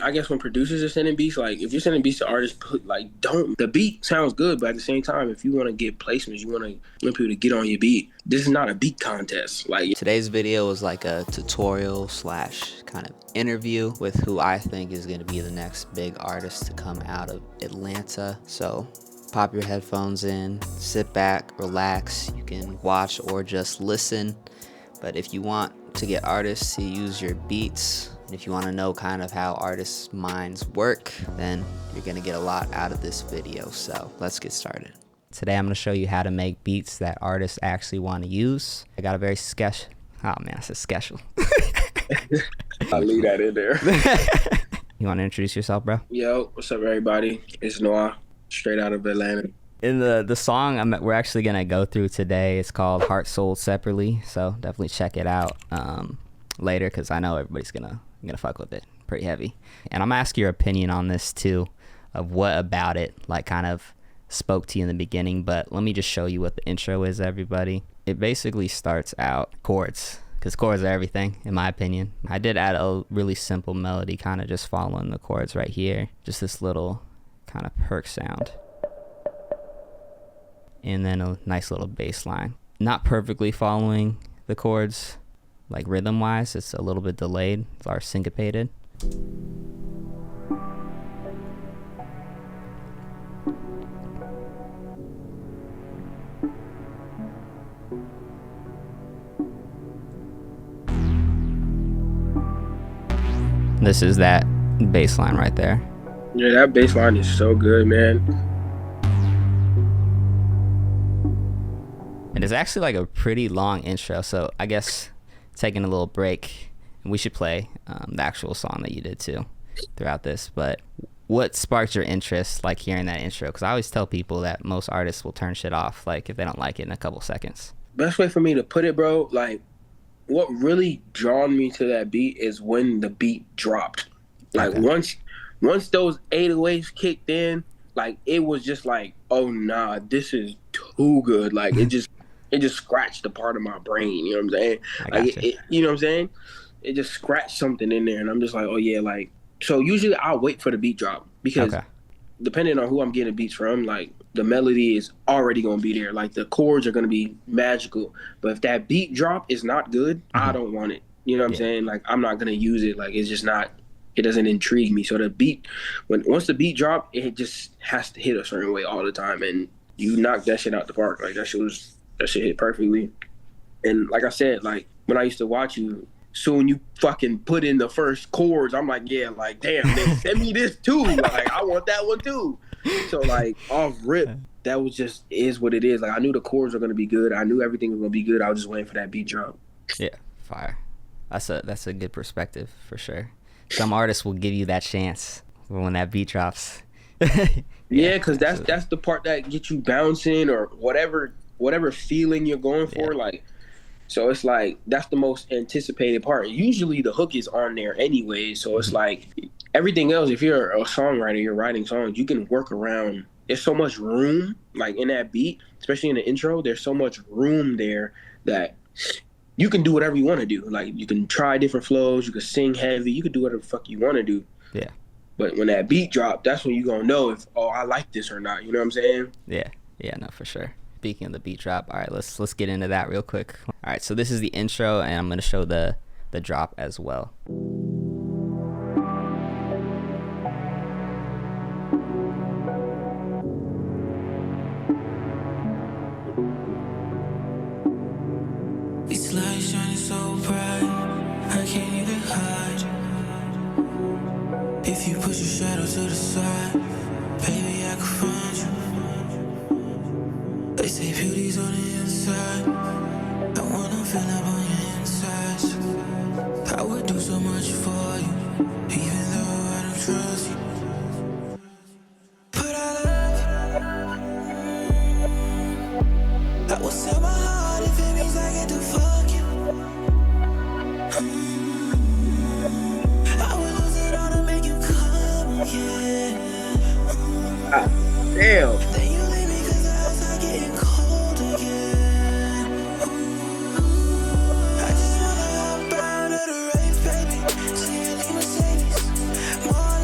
I guess when producers are sending beats, like if you're sending beats to artists, don't. The beat sounds good, but at the same time, if you want to get placements, you want people to get on your beat. This is not a beat contest. Like today's video was like a tutorial / kind of interview with who I think is going to be the next big artist to come out of Atlanta. So pop your headphones in, sit back, relax. You can watch or just listen. But if you want to get artists to use your beats, and if you want to know kind of how artists' minds work, then you're going to get a lot out of this video. So let's get started. Today I'm going to show you how to make beats that artists actually want to use. I got a very special. Oh man, I said special. I'll leave that in there. You want to introduce yourself, bro? Yo, what's up, everybody? It's Noah, straight out of Atlanta. In the song we're actually going to go through today, it's called Heart Sold Separately. So definitely check it out later, because I know everybody's gonna fuck with it pretty heavy. And I'm gonna ask your opinion on this too, of what about it like kind of spoke to you in the beginning. But let me just show you what the intro is, everybody. It basically starts out chords, because chords are everything in my opinion. I did add a really simple melody, kind of just following the chords right here, just this little kind of perk sound, and then a nice little bass line. Not perfectly following the chords, like rhythm wise, it's a little bit delayed or syncopated. This is that bass line right there. Yeah, that bass line is so good, man. And it's actually like a pretty long intro, so I guess taking a little break, and we should play the actual song that you did too throughout this. But what sparked your interest, like hearing that intro? Because I always tell people that most artists will turn shit off like if they don't like it in a couple seconds. Best way for me to put it, bro, like what really drawn me to that beat is when the beat dropped. Like once those 808s kicked in, like it was just like, oh nah, this is too good. Like it just scratched a part of my brain, you know what I'm saying? Like you know what I'm saying? It just scratched something in there, and I'm just like, oh yeah, like, so usually I'll wait for the beat drop, because depending on who I'm getting beats from, like the melody is already gonna be there. Like the chords are gonna be magical. But if that beat drop is not good, I don't want it. You know what I'm saying? Like I'm not gonna use it. Like it's just not, it doesn't intrigue me. So the beat, once the beat drop, it just has to hit a certain way all the time, and you knock that shit out the park. Like that shit hit perfectly. And like I said, like when I used to watch you, soon you fucking put in the first chords, I'm like, yeah, like damn, they send me this too. Like I want that one too. So like off rip, that was just is what it is. Like I knew the chords were gonna be good. I knew everything was gonna be good. I was just waiting for that beat drop. Yeah, fire. That's a good perspective for sure. Some artists will give you that chance when that beat drops. Yeah, because that's the part that gets you bouncing or whatever feeling you're going for. Like, so it's like that's the most anticipated part. Usually the hook is on there anyway, so it's like everything else. If you're a songwriter, you're writing songs, you can work around. There's so much room, like in that beat, especially in the intro. There's so much room there that you can do whatever you want to do. Like you can try different flows, you can sing heavy, you can do whatever the fuck you want to do. Yeah. But when that beat drop, that's when you gonna know if I like this or not. You know what I'm saying? Yeah, no, for sure. Speaking of the beat drop, all right, let's get into that real quick. All right, so this is the intro, and I'm gonna show the drop as well. These lights shining so bright, I can't even hide. If you push your shadow to the side, baby, I can find you. They say beauty's on the inside, I wanna feel up on your insides. I would do so much for you, even though I don't trust you. But I love you. I will sell my heart if it means I get to fuck you. I will lose it all to make you come, yeah. Damn. Then you leave me 'cause the outside getting cold again. I just wanna hop out of the rave, baby. See you leave Mercedes. More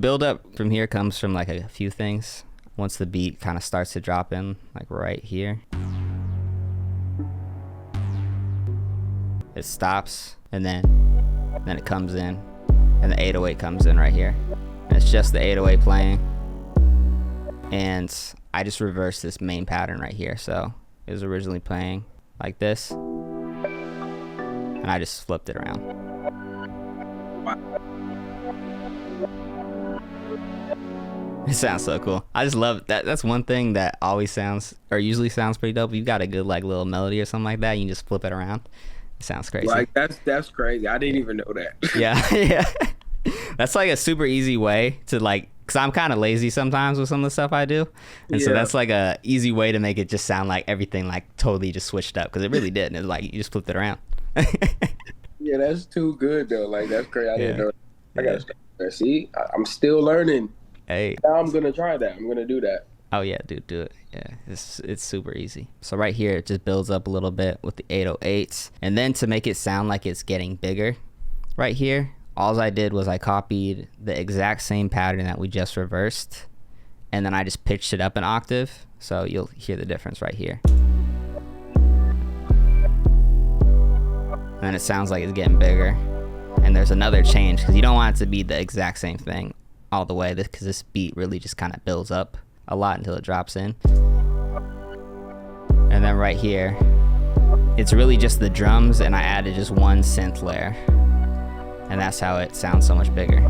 build up from here comes from like a few things. Once the beat kind of starts to drop in, like right here, it stops, and then it comes in, and the 808 comes in right here, and it's just the 808 playing. And I just reversed this main pattern right here. So it was originally playing like this, and I just flipped it around. It sounds so cool. I just love that. That's one thing that always sounds, or usually sounds pretty dope. You got a good like little melody or something like that, you can just flip it around. It sounds crazy. Like that's crazy. I didn't even know that. Yeah, yeah. That's like a super easy way to like, cause I'm kind of lazy sometimes with some of the stuff I do, and so that's like a easy way to make it just sound like everything like totally just switched up, because it really did. And it's like you just flipped it around. Yeah, that's too good though. Like that's crazy. I didn't know. I gotta start there. See, I'm still learning. Hey. Now I'm gonna try that. I'm gonna do that. Oh yeah, dude, do it. Yeah, it's super easy. So right here, it just builds up a little bit with the 808s, and then to make it sound like it's getting bigger, right here, all I did was I copied the exact same pattern that we just reversed, and then I just pitched it up an octave, so you'll hear the difference right here. And then it sounds like it's getting bigger, and there's another change, because you don't want it to be the exact same thing all the way, because this beat really just kind of builds up a lot until it drops in. And then right here, it's really just the drums, and I added just one synth layer, and that's how it sounds so much bigger.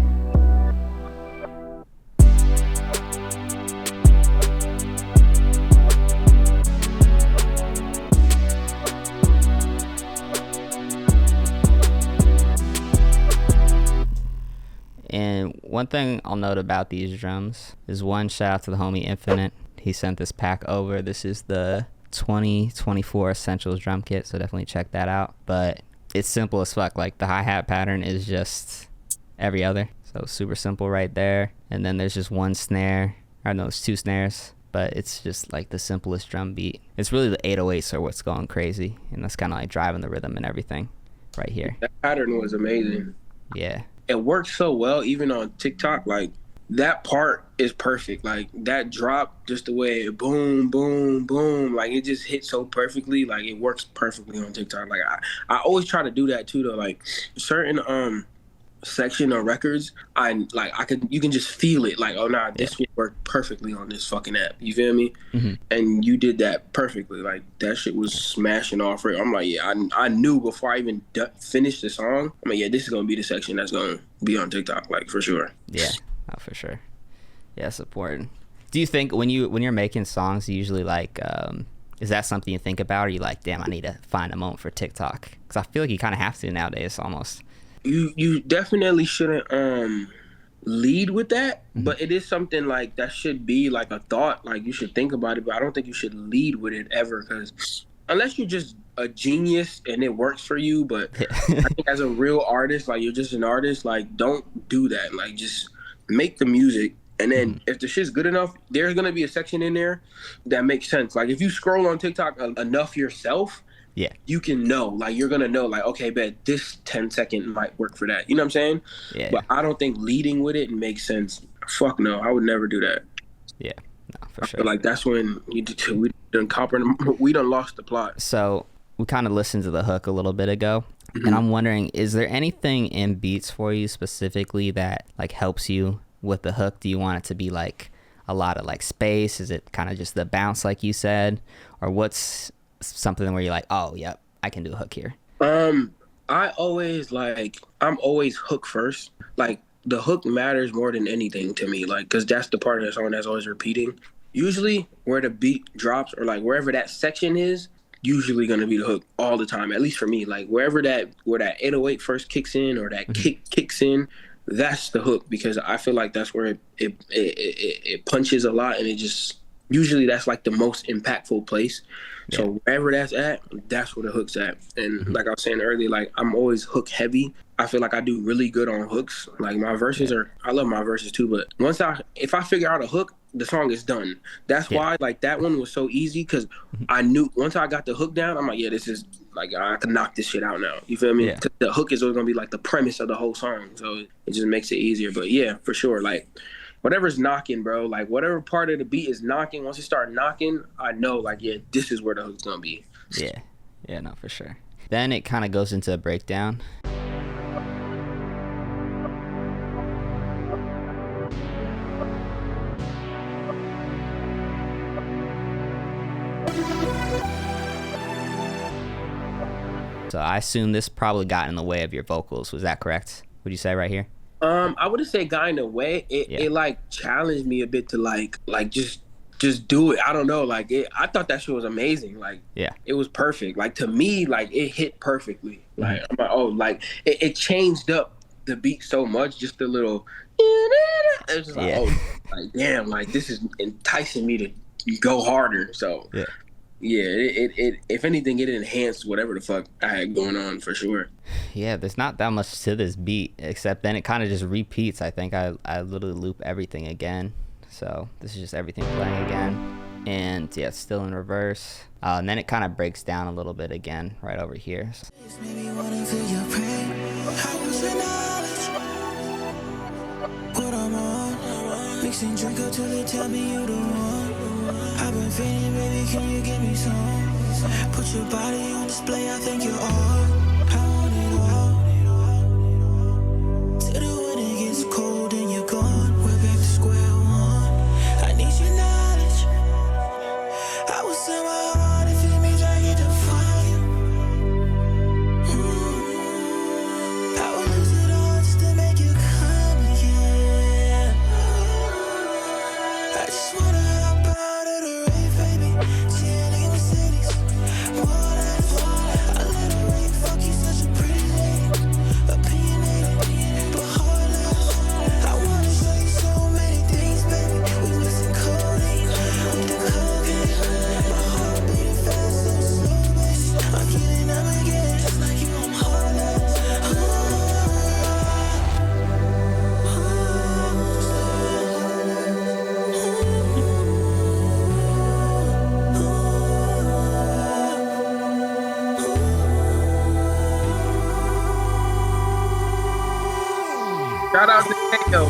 And one thing I'll note about these drums is, one, shout out to the homie Infinite. He sent this pack over. This is the 2024 Essentials drum kit, so definitely check that out. But it's simple as fuck. Like the hi-hat pattern is just every other. So super simple right there. And then there's just one snare. I know it's two snares, but it's just like the simplest drum beat. It's really the 808s are what's going crazy, and that's kind of like driving the rhythm and everything right here. That pattern was amazing. Yeah. It works so well, even on TikTok. Like that part is perfect. Like that drop, just the way it boom, boom, boom, like it just hits so perfectly. Like it works perfectly on TikTok. Like I always try to do that too though. Like certain section or records, you can just feel it. Like, oh nah, this would work perfectly on this fucking app. You feel me? Mm-hmm. And you did that perfectly. Like that shit was smashing off it. I'm like, yeah, I knew before I even finished the song. I'm like, yeah, this is gonna be the section that's gonna be on TikTok, like for sure. Yeah, oh, for sure. Yeah, it's important. Do you think when you're making songs, you usually like, is that something you think about, or you like, damn, I need to find a moment for TikTok? Because I feel like you kind of have to nowadays, almost. You definitely shouldn't lead with that, but it is something like that should be like a thought. Like you should think about it, but I don't think you should lead with it ever, because unless you're just a genius and it works for you. But I think as a real artist, like you're just an artist, like don't do that. Like just make the music, and then if the shit's good enough, there's gonna be a section in there that makes sense. Like if you scroll on TikTok enough yourself, yeah, you can know, like you're gonna know, like, okay, bet this 10-second might work for that. You know what I'm saying? Yeah. But I don't think leading with it makes sense. Fuck no, I would never do that. Yeah, no, for sure. I feel like that's when we done lost the plot. So we kind of listened to the hook a little bit ago, and I'm wondering, is there anything in beats for you specifically that like helps you with the hook? Do you want it to be like a lot of like space? Is it kind of just the bounce like you said, or what's something where you're like, oh yep, I can do a hook here? I'm always hook first. Like the hook matters more than anything to me, like because that's the part of the song that's always repeating. Usually where the beat drops, or like wherever that section is, usually gonna be the hook all the time, at least for me. Like where that 808 first kicks in, or that kick kicks in, that's the hook, because I feel like that's where it punches a lot, and it just usually that's like the most impactful place. Yeah. So wherever that's at, that's where the hook's at. And like I was saying earlier, like I'm always hook heavy. I feel like I do really good on hooks. Like my verses I love my verses too, but if I figure out a hook, the song is done. That's why like that one was so easy, because I knew once I got the hook down, I'm like, yeah, this is like I can knock this shit out now. You feel me? Yeah. 'Cause the hook is always gonna be like the premise of the whole song, so it just makes it easier. But yeah, for sure, like whatever's knocking, bro, like whatever part of the beat is knocking, once you start knocking, I know like, yeah, this is where the hook's gonna be. Yeah, no, for sure. Then it kind of goes into a breakdown. So I assume this probably got in the way of your vocals. Was that correct? Would you say right here? I wouldn't say got in the way. It like challenged me a bit to like just do it. I don't know. Like I thought that shit was amazing. Like it was perfect. Like to me, like it hit perfectly. Like I'm like, oh, like it changed up the beat so much. Just a little. It was just like, oh, like damn, like this is enticing me to go harder. So yeah, it if anything, it enhanced whatever the fuck I had going on for sure. Yeah, there's not that much to this beat, except then it kind of just repeats. I think I literally loop everything again. So this is just everything playing again. And yeah, it's still in reverse. And then it kind of breaks down a little bit again right over here. Mixing drink up till they tell me you the one. I've been feeling, baby, can you give me some? Put your body on display, I think you're all. I want it all. Till the winter gets cold and you're gone. We're back to square one. I need your knowledge. I will sell my heart if it means I get to find you. I will lose it all just to make you come again. I just wanna hop out of the rave, baby. Chilling in the cities. I let her rave, fuck you, such a pretty lady. Opinionated, but heartless. I wanna show you so many things, baby. We missing codeine, with the cocaine. My heart beating fast, so slow, baby. I'm killing them again, just like you, I'm heartless. Shout out to KO.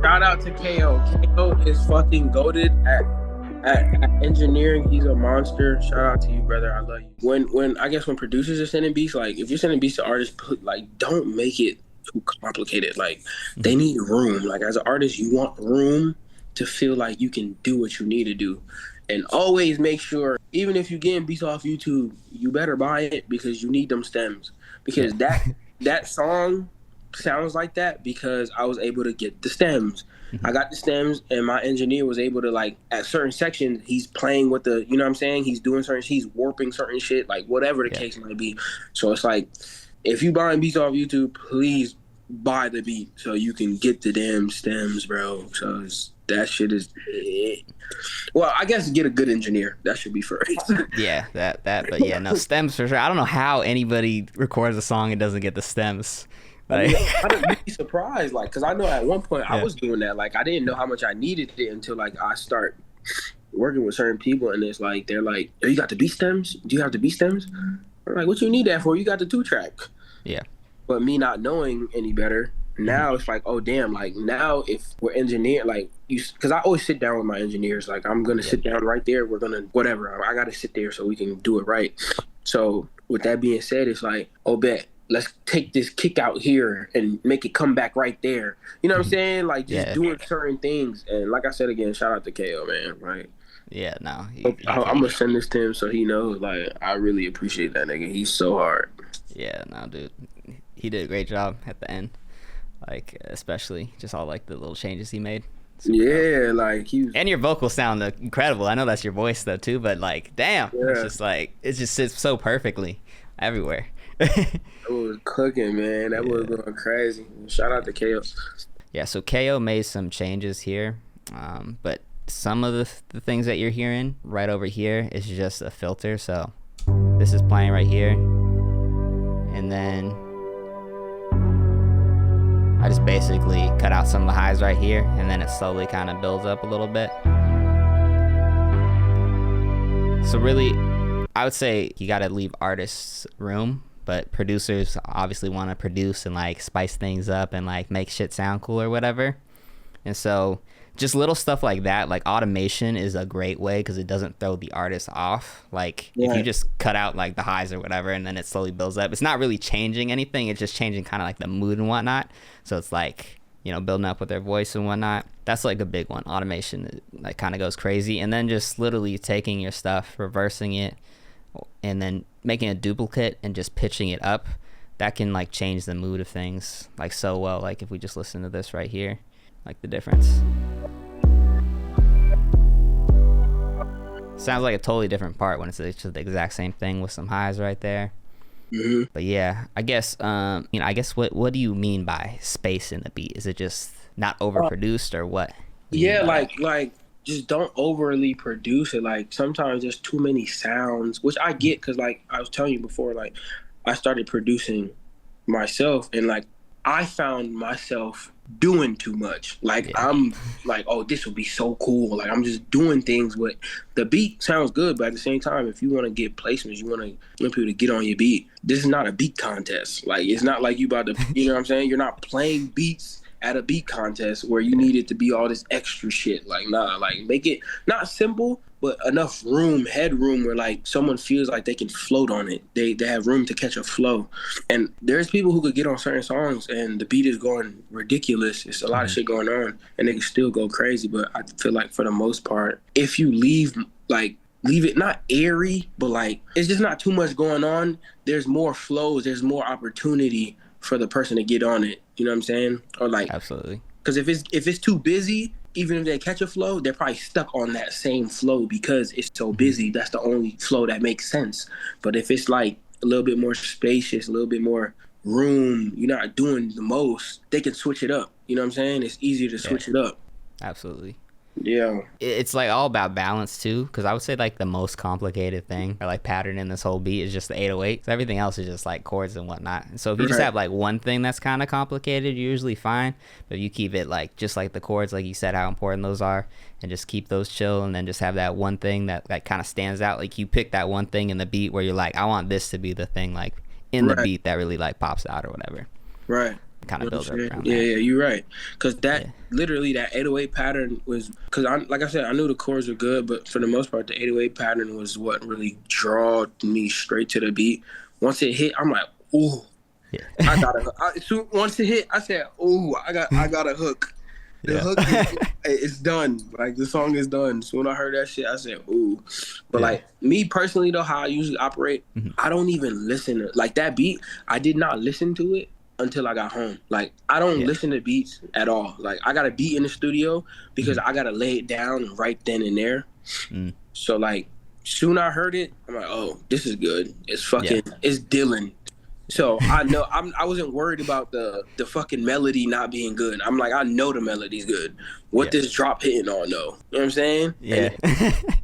Shout out to KO. KO is fucking goated at engineering. He's a monster. Shout out to you, brother. I love you. When I guess when producers are sending beats, like if you're sending beats to artists, don't make it too complicated. Like they need room. Like as an artist, you want room to feel like you can do what you need to do. And always make sure, even if you're getting beats off YouTube, you better buy it because you need them stems. Because that song sounds like that because I was able to get the stems. I got the stems and my engineer was able to, like, at certain sections, he's playing with the, you know what I'm saying? He's doing he's warping certain shit, like whatever the case might be. So it's like, if you buying beats off YouTube, please buy the beat so you can get the damn stems, bro. So that shit is, well, I guess get a good engineer. That should be first. Yeah, that. But yeah, no stems for sure. I don't know how anybody records a song and doesn't get the stems. Like, I'd be surprised, like, because I know at one point I was doing that. Like, I didn't know how much I needed it until, like, I start working with certain people, and it's like, they're like, oh, you got the beat stems? Do you have the beat stems? I'm like, what you need that for? You got the 2-track. Yeah. But me not knowing any better, now it's like, oh, damn, like, now if we're engineer, like, because I always sit down with my engineers, like, I'm going to sit down right there. We're going to, whatever. I got to sit there so we can do it right. So with that being said, it's like, oh, bet. Let's take this kick out here and make it come back right there. You know what I'm saying? Like, just doing certain things. And like I said again, shout out to KO, man. Right? Yeah, no. I'm going to send this to him so he knows, like, I really appreciate that nigga. He's so hard. Yeah, no, dude. He did a great job at the end. Like, especially just all, like, the little changes he made. Yeah, like he was. And your vocals sound incredible. I know that's your voice though too, but like, damn, it's just like it just sits so perfectly everywhere. It was cooking, man. That was going crazy. Shout out to KO. Yeah, so KO made some changes here, but some of the things that you're hearing right over here is just a filter. So this is playing right here, and then I just basically cut out some of the highs right here, and then it slowly kind of builds up a little bit. So really, I would say you got to leave artists room, but producers obviously want to produce and like spice things up and like make shit sound cool or whatever. And so just little stuff like that, like automation is a great way because it doesn't throw the artist off. Like if you just cut out like the highs or whatever and then it slowly builds up, it's not really changing anything. It's just changing kind of like the mood and whatnot. So it's like, you know, building up with their voice and whatnot. That's like a big one. Automation like kind of goes crazy. And then just literally taking your stuff, reversing it, and then making a duplicate and just pitching it up. That can like change the mood of things like so well. Like if we just listen to this right here, like the difference. Sounds like a totally different part when it's just the exact same thing with some highs right there. Mm-hmm. But yeah, I guess I guess what do you mean by space in the beat? Is it just not overproduced or what? Yeah, like just don't overly produce it. Like sometimes there's too many sounds, which I get because like I was telling you before, like I started producing myself and like I found myself doing too much. Like I'm like, oh, this would be so cool. Like I'm just doing things with the beat sounds good, but at the same time, if you want to get placements, you want people to get on your beat. This is not a beat contest. Like it's not like you about to, you know what I'm saying? You're not playing beats at a beat contest where you need it to be all this extra shit. Like nah, like make it not simple, but enough headroom where like someone feels like they can float on it. They have room to catch a flow. And there's people who could get on certain songs and the beat is going ridiculous. It's a lot of shit going on and they can still go crazy. But I feel like for the most part, if you leave it not airy, but like it's just not too much going on, there's more flows, there's more opportunity for the person to get on it. You know what I'm saying? Or like absolutely. Because if it's too busy, even if they catch a flow, they're probably stuck on that same flow because it's so busy. That's the only flow that makes sense. But if it's like a little bit more spacious, a little bit more room, you're not doing the most, they can switch it up. You know what I'm saying? It's easier to switch it up. Absolutely. Yeah. It's like all about balance too, because I would say like the most complicated thing or like pattern in this whole beat is just the 808. So everything else is just like chords and whatnot. And so if you just have like one thing that's kind of complicated, you're usually fine. But if you keep it like just like the chords, like you said, how important those are, and just keep those chill, and then just have that one thing that kind of stands out. Like you pick that one thing in the beat where you're like, I want this to be the thing like in the beat that really like pops out or whatever. Right. Kind of build up around yeah, that. Yeah, you're right. Because literally that 808 pattern was, because like I said, I knew the chords were good, but for the most part, the 808 pattern was what really drawed me straight to the beat. Once it hit, I'm like, ooh. Yeah. Once it hit, I said, ooh, I got a hook. The hook is done. Like the song is done. So when I heard that shit, I said, ooh. But like me personally though, how I usually operate, I don't even listen to like that beat. I did not listen to it until I got home. Like I don't listen to beats at all. Like I got a beat in the studio because I gotta lay it down right then and there. So like soon I heard it, I'm like, oh, this is good. It's fucking it's Dylan. So I know I wasn't worried about the fucking melody not being good. I'm like, I know the melody's good. What this drop hitting on though? You know what I'm saying? Yeah.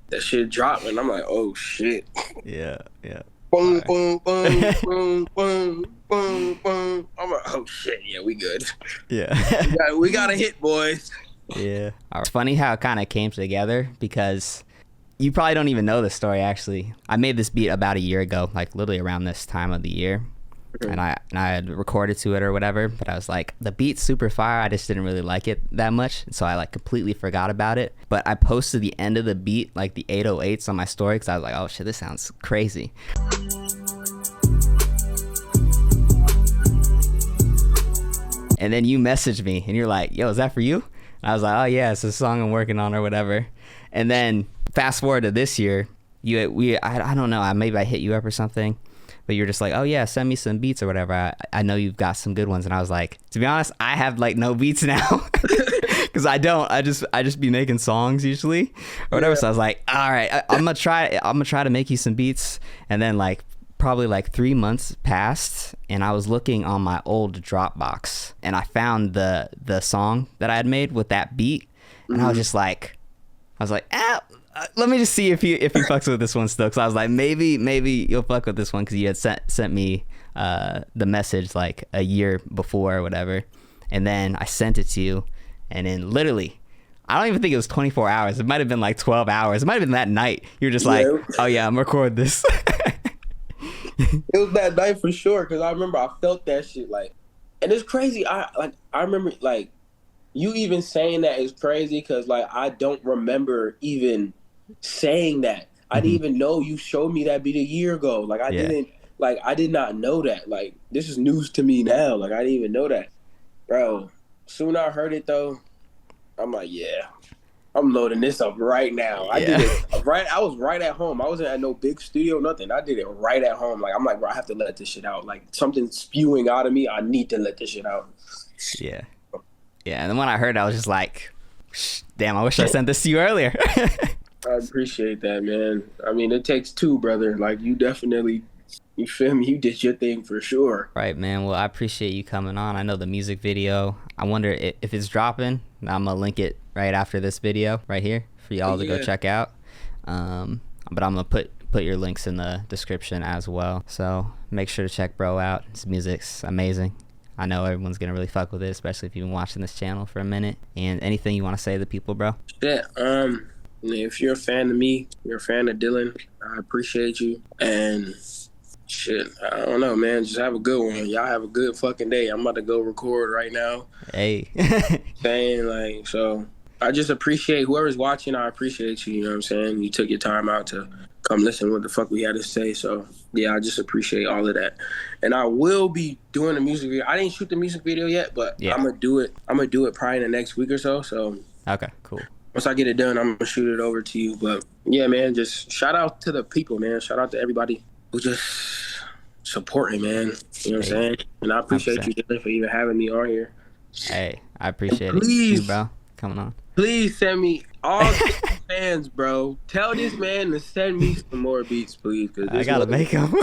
That shit dropped and I'm like, oh shit. Yeah. Boom, boom, boom, boom, boom, boom, boom. I'm like, oh shit, yeah, we good. Yeah. we got a hit, boys. Yeah. It's funny how it kind of came together because you probably don't even know this story actually. I made this beat about a year ago, like literally around this time of the year. And I had recorded to it or whatever, but I was like, the beat's super fire. I just didn't really like it that much, so I like completely forgot about it. But I posted the end of the beat, like the 808s, on my story because I was like, oh shit, this sounds crazy. And then you messaged me and you're like, yo, is that for you? And I was like, oh yeah, it's a song I'm working on or whatever. And then fast forward to this year, I don't know, maybe I hit you up or something. But you're just like, oh yeah, send me some beats or whatever. I know you've got some good ones. And I was like, to be honest, I have like no beats now. because I don't. I just be making songs usually or whatever. Yeah. So I was like, all right, I'm gonna try to make you some beats. And then like probably like 3 months passed, and I was looking on my old Dropbox, and I found the song that I had made with that beat, and I was just like, let me just see if you fucks with this one still, because I was like, maybe you'll fuck with this one, because you had sent me the message like a year before or whatever, and then I sent it to you, and then literally, I don't even think it was 24 hours. It might have been like 12 hours. It might have been that night. You were just like, oh yeah, I'm recording this. It was that night for sure, because I remember I felt that shit, like, and it's crazy. I remember, like, you even saying that is crazy, because like I don't remember even saying that. I didn't even know you showed me that beat a year ago. Like I did not know that. Like, this is news to me now. Like, I didn't even know that, bro. Soon I heard it though, I'm like, yeah, I'm loading this up right now. I did it right. I was right at home. I wasn't at no big studio, nothing. I did it right at home. Like, I'm like, bro, I have to let this shit out. Like, something's spewing out of me. I need to let this shit out. Yeah. And then when I heard it, I was just like, damn, I wish I sent this to you earlier. I appreciate that, man. I mean, it takes two, brother. Like, you definitely, you feel me? You did your thing for sure. Right, man. Well, I appreciate you coming on. I know the music video, I wonder if it's dropping. I'm going to link it right after this video right here for y'all to go check out. But I'm going to put your links in the description as well. So make sure to check bro out. His music's amazing. I know everyone's going to really fuck with it, especially if you've been watching this channel for a minute. And anything you want to say to the people, bro? Yeah, if you're a fan of me, you're a fan of Dylan, I appreciate you. And shit, I don't know, man. Just have a good one. Y'all have a good fucking day. I'm about to go record right now. Hey. Saying, like, so I just appreciate whoever's watching. I appreciate you. You know what I'm saying? You took your time out to come listen to what the fuck we had to say. So yeah, I just appreciate all of that. And I will be doing the music video. I didn't shoot the music video yet, but I'm gonna do it. I'm gonna do it probably in the next week or so. So okay, cool. Once I get it done, I'm gonna shoot it over to you. But yeah, man, just shout out to the people, man. Shout out to everybody who just supporting, man. You know what I'm saying? And I appreciate 100%. You, Dylan, for even having me on here. Hey, I appreciate it. You, bro, coming on. Please send me all fans, bro. Tell this man to send me some more beats, please. Cause I gotta make them.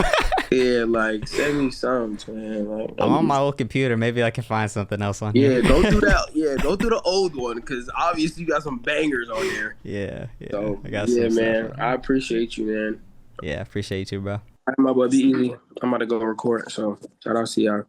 Yeah, like, send me some, man. Like, I'm on my old computer. Maybe I can find something else on here. Yeah, go through that. Yeah, go through the old one, because obviously you got some bangers on there. Yeah. So, I got yeah, some man. stuff. I appreciate you, man. Yeah, appreciate you too, bro. All right, my boy, be easy. I'm about to go record. So, shout out to y'all.